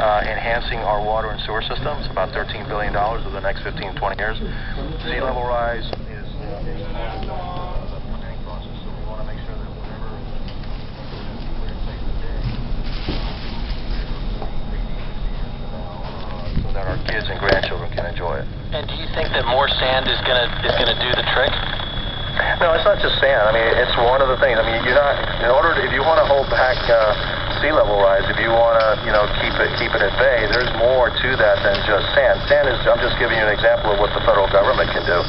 enhancing our water and sewer systems, about $13 billion over the next 15, 20 years. Sea level rise is part of the planning process, so we want to make sure that whatever we're in place today, so that our kids and grandchildren can enjoy it. And do you think that more sand is gonna do the trick? No, it's not just sand. I mean, it's one of the things. I mean, you're not, if you want to hold back sea level rise, if you want to, keep it at bay, there's more to that than just sand. Sand is, I'm just giving you an example of what the federal government can do.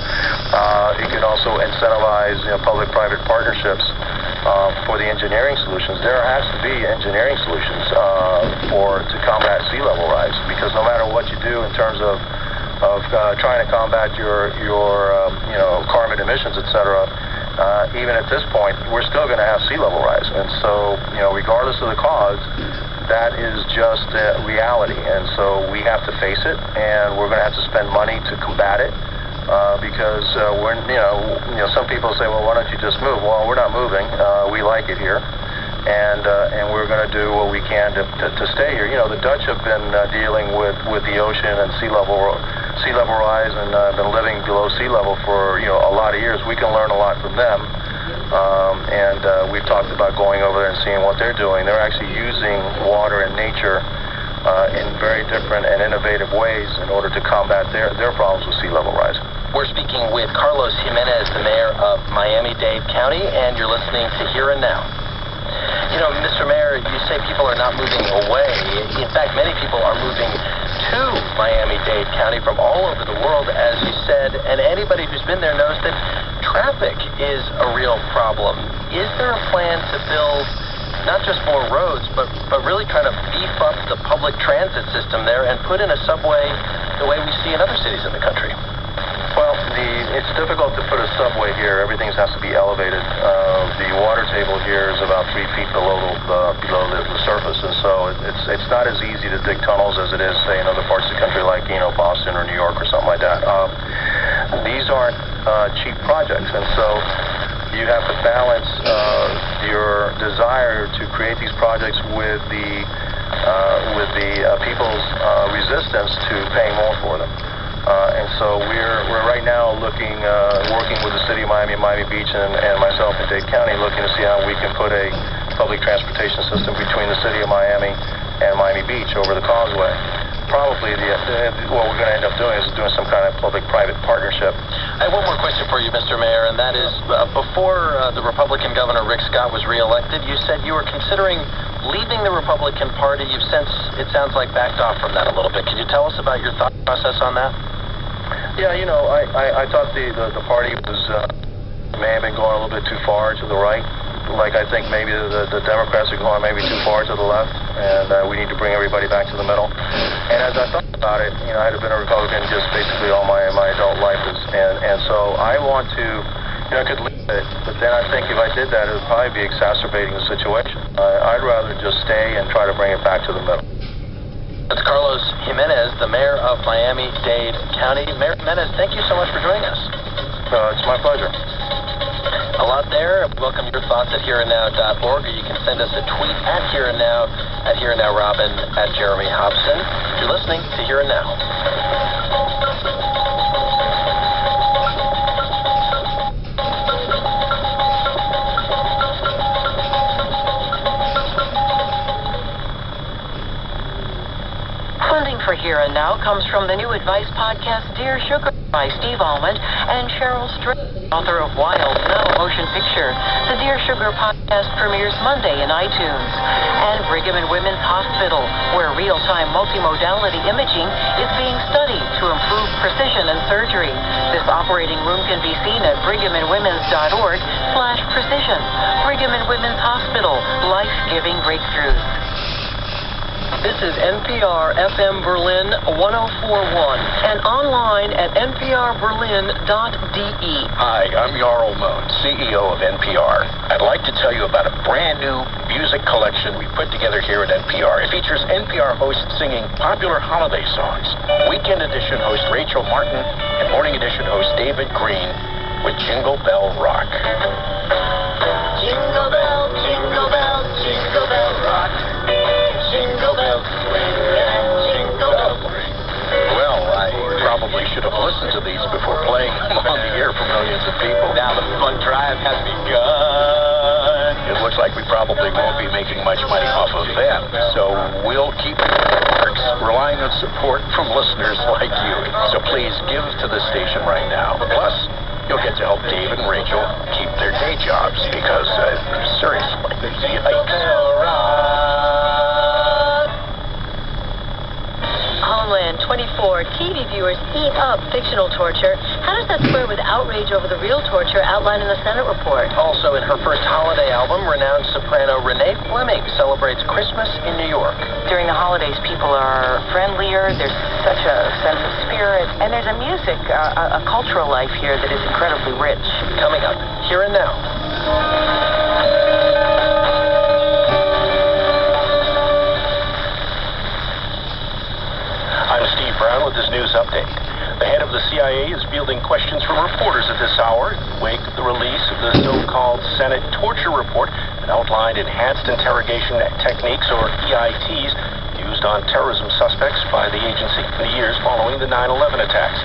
It can also incentivize, public-private partnerships for the engineering solutions. There has to be engineering solutions to combat sea level rise, because no matter what you do in terms of trying to combat your carbon emissions, et cetera, even at this point, we're still going to have sea level rise. And so, regardless of the cause, that is just reality. And so we have to face it, and we're going to have to spend money to combat it, because some people say, well, why don't you just move? Well, we're not moving. We like it here. And we're going to do what we can to stay here. The Dutch have been dealing with the ocean and sea level rise, and been living below sea level for a lot of years. We can learn a lot from them, and we've talked about going over there and seeing what they're doing. They're actually using water and nature in very different and innovative ways in order to combat their problems with sea level rise. We're speaking with Carlos Jimenez, the mayor of Miami-Dade County, and you're listening to Here and Now. Mr. Mayor, you say people are not moving away. In fact, many people are moving to Miami-Dade County from all over the world, as you said, and anybody who's been there knows that traffic is a real problem. Is there a plan to build not just more roads, but really kind of beef up the public transit system there and put in a subway the way we see in other cities in the country? Well, it's difficult to put a subway here. Everything has to be elevated. The water table here is about 3 feet below the surface, and so it's not as easy to dig tunnels as it is, say, in other parts of the country like Boston or New York or something like that. These aren't cheap projects, and so you have to balance your desire to create these projects with the people's resistance to paying more for them. And so we're right now working with the city of Miami and Miami Beach and myself in Dade County, looking to see how we can put a public transportation system between the city of Miami and Miami Beach over the causeway. Probably what we're going to end up doing is doing some kind of public-private partnership. I have one more question for you, Mr. Mayor, and that is, before the Republican Governor Rick Scott was reelected, you said you were considering leaving the Republican Party. You've since, it sounds like, backed off from that a little bit. Could you tell us about your thought process on that? Yeah, I thought the party may have been going a little bit too far to the right. Like, I think maybe the Democrats are going maybe too far to the left, and we need to bring everybody back to the middle. And as I thought about it, I had been a Republican just basically all my adult life, and so I want to, I could leave it, but then I think if I did that, it would probably be exacerbating the situation. I'd rather just stay and try to bring it back to the middle. That's Carlos Jimenez, the mayor of Miami-Dade County. Mayor Jimenez, thank you so much for joining us. It's my pleasure. A lot there. Welcome your thoughts at hereandnow.org, or you can send us a tweet at Here and Now, at Here and Now Robin, at Jeremy Hobson. You're listening to Here and Now. Funding for Here and Now comes from the new advice podcast Dear Sugar by Steve Almond and Cheryl Strait, author of Wild Now Motion Picture. The Dear Sugar podcast premieres Monday in iTunes. And Brigham and Women's Hospital, where real-time multimodality imaging is being studied to improve precision and surgery. This operating room can be seen at brighamandwomens.org/precision. Brigham and Women's Hospital, life-giving breakthroughs. This is NPR FM Berlin 1041 and online at nprberlin.de. Hi, I'm Jarl Moon, CEO of NPR. I'd like to tell you about a brand new music collection we put together here at NPR. It features NPR hosts singing popular holiday songs. Weekend edition host Rachel Martin and morning edition host David Green with Jingle Bell Rock. Jingle bell, jingle bell, jingle bell rock. Jingle bells swing and drive has begun. It looks like we probably won't be making much money off of them, so we'll keep it in the works, relying on support from listeners like you. So please give to the station right now. Plus, you'll get to help Dave and Rachel keep their day jobs because, seriously, yikes. Homeland 24, TV viewers eat up fictional torture. How does that square with outrage over the real torture outlined in the Senate report? Also, in her first holiday album, renowned soprano Renee Fleming celebrates Christmas in New York. During the holidays, people are friendlier. There's such a sense of spirit. And there's a music, a cultural life here that is incredibly rich. Coming up, here and now. I'm Steve Brown with this news update. The head of the CIA is fielding questions from reporters at this hour in the wake of the release of the so-called Senate torture report that outlined enhanced interrogation techniques, or EITs, used on terrorism suspects by the agency in the years following the 9/11 attacks.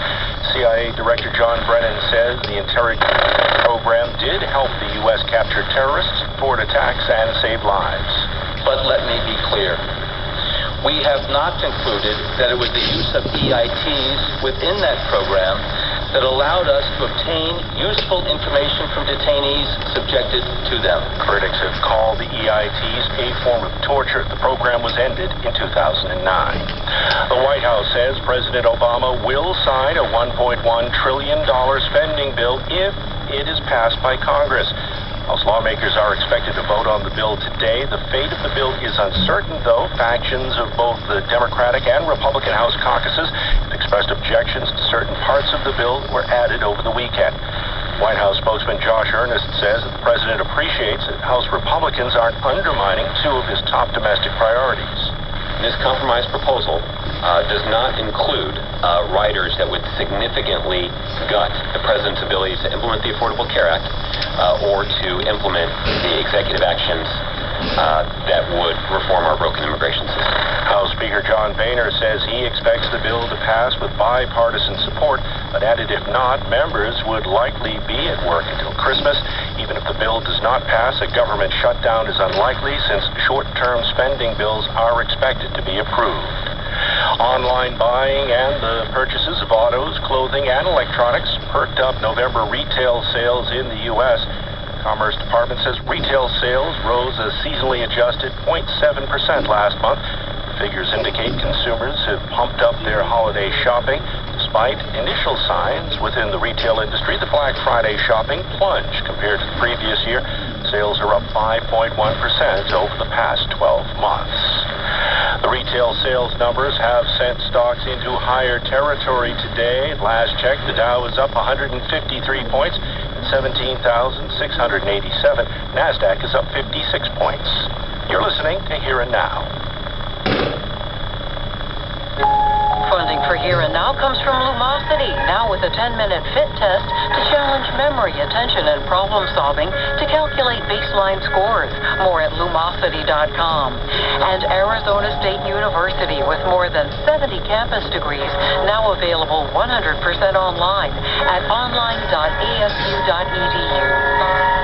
CIA Director John Brennan says the interrogation program did help the U.S. capture terrorists, thwart attacks, and save lives. But let me be clear. We have not concluded that it was the use of EITs within that program that allowed us to obtain useful information from detainees subjected to them. Critics have called the EITs a form of torture. The program was ended in 2009. The White House says President Obama will sign a $1.1 trillion spending bill if it is passed by Congress. House lawmakers are expected to vote on the bill today. The fate of the bill is uncertain, though. Factions of both the Democratic and Republican House caucuses have expressed objections to certain parts of the bill that were added over the weekend. White House spokesman Josh Earnest says that the president appreciates that House Republicans aren't undermining two of his top domestic priorities. This compromise proposal does not include riders that would significantly gut the president's ability to implement the Affordable Care Act or to implement the executive actions that would reform our broken immigration system. House Speaker John Boehner says he expects the bill to pass with bipartisan support, but added if not, members would likely be at work until Christmas. Even if the bill does not pass, a government shutdown is unlikely since short-term spending bills are expected to be approved. Online buying and the purchases of autos, clothing, and electronics perked up November retail sales in the U.S. The Commerce Department says retail sales rose a seasonally adjusted 0.7% last month. Figures indicate consumers have pumped up their holiday shopping. Despite initial signs within the retail industry, the Black Friday shopping plunged compared to the previous year. Sales are up 5.1% over the past 12 months. The retail sales numbers have sent stocks into higher territory today. At last check, the Dow is up 153 points at 17,687. NASDAQ is up 56 points. You're listening to Here and Now. Funding for Here and Now comes from Lumosity, now with a 10-minute fit test to challenge memory, attention, and problem solving to calculate baseline scores. More at Lumosity.com. And Arizona State University, with more than 70 campus degrees, now available 100% online at online.asu.edu.